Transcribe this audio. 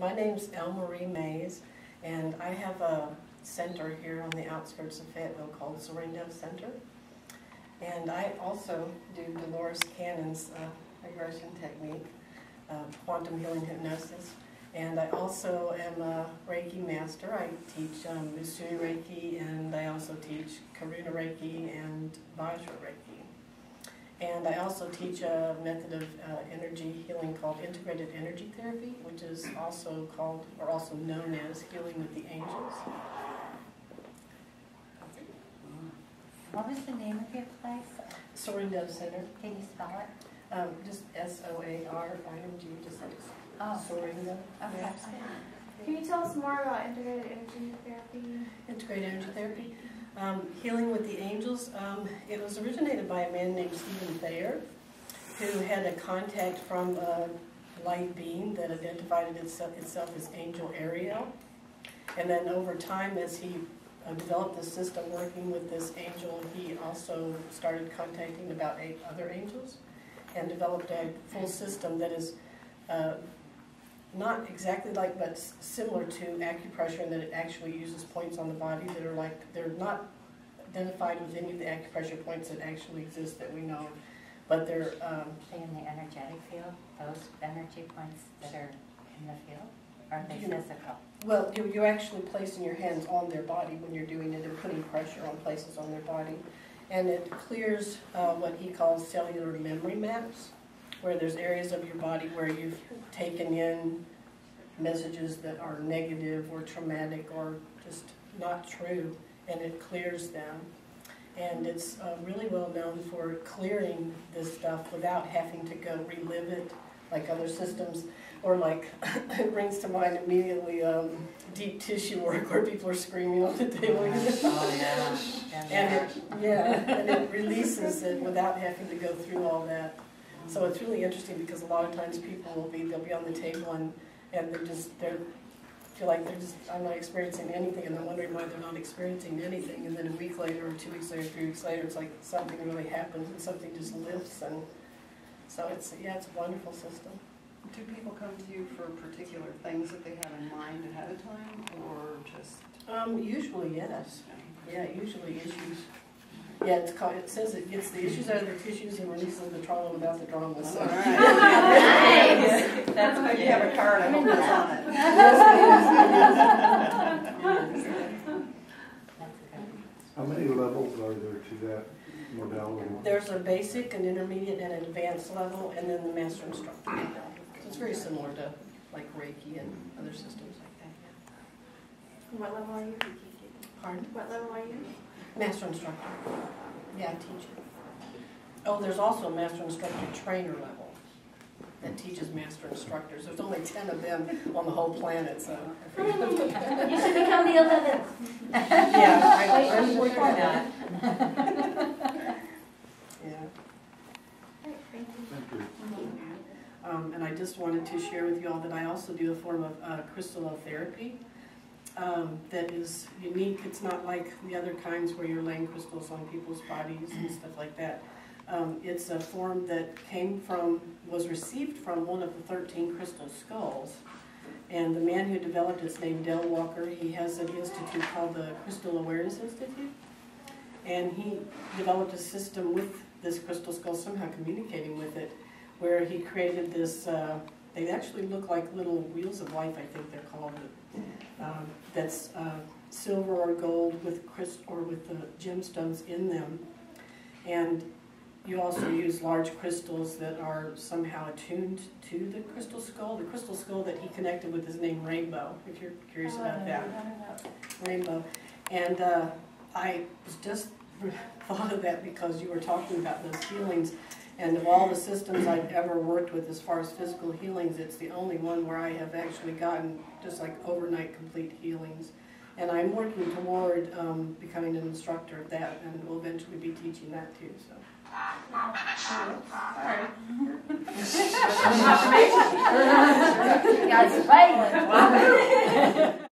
My name's ElleMarie Mayes, and I have a center here on the outskirts of Fayetteville called Soaring Dove Center. And I also do Dolores Cannon's regression technique, quantum healing hypnosis. And I also am a Reiki master. I teach Usui Reiki, and I also teach Karuna Reiki and Vajra Reiki. And I also teach a method of energy healing called integrated energy therapy, which is also called, or also known as, healing with the angels. What was the name of your place? Soaring Dove Center. Can you spell it? Just S-O-A-R-I-N-G, just like Soaring Dove. Okay. Yeah. Can you tell us more about integrated energy therapy? Integrated energy therapy. Healing with the angels. It was originated by a man named Stephen Thayer, who had a contact from a light being that identified itself as Angel Ariel. And then over time, as he developed the system working with this angel, he also started contacting about 8 other angels and developed a full system that is not exactly like, but similar to acupressure, in that it actually uses points on the body that are like, they're not identified with any of the acupressure points that actually exist that we know, but they're In the energetic field, those energy points that are in the field, are they physical? well, you're actually placing your hands on their body when you're doing it and putting pressure on places on their body, and it clears what he calls cellular memory maps, where there's areas of your body where you've taken in messages that are negative or traumatic or just not true, and it clears them. And it's really well known for clearing this stuff without having to go relive it like other systems, or like, it brings to mind immediately deep tissue work where people are screaming on the table. Oh yeah. And it releases it without having to go through all that. So it's really interesting because a lot of times people they'll be on the table and they feel like I'm not experiencing anything, and they're wondering why they're not experiencing anything. And then a week later, or 2 weeks later, 3 weeks later, it's like something really happens and something just lifts. And so it's a wonderful system. Do people come to you for particular things that they have in mind ahead of time, or just? Usually, yes. Yeah, usually issues. Yeah, it says it gets the issues out of their tissues and releases the trauma without the drama. So. All right. Nice. That's If you have a card, I hope that's on it. Yes, How many levels are there to that modality? there's a basic, an intermediate, and an advanced level, and then the master instructor. So it's very similar to like Reiki and other systems like that. Yeah. What level are you? Pardon? What level are you? Master instructor. Yeah, I teach it. Oh, there's also a master instructor trainer level that teaches master instructors. There's only 10 of them on the whole planet, so. You should become the 11th. Yeah, I'm working on that. Yeah. Great, thank you. Thank you. And I just wanted to share with you all that I also do a form of crystallotherapy that is unique. It's not like the other kinds where you're laying crystals on people's bodies and stuff like that. It's a form that was received from one of the 13 crystal skulls. And the man who developed it is named Del Walker. He has an institute called the Crystal Awareness Institute. And he developed a system with this crystal skull, somehow communicating with it, where he created this, they actually look like little wheels of life, I think they're called. That's silver or gold with the gemstones in them. And you also use large crystals that are somehow attuned to the crystal skull. The crystal skull that he connected with is named Rainbow, if you're curious about that. Rainbow. And I just thought of that because you were talking about those healings. And of all the systems I've ever worked with as far as physical healings, it's the only one where I have actually gotten just like overnight complete healings. And I'm working toward becoming an instructor of that, and will eventually be teaching that too. So. Sorry. That's right.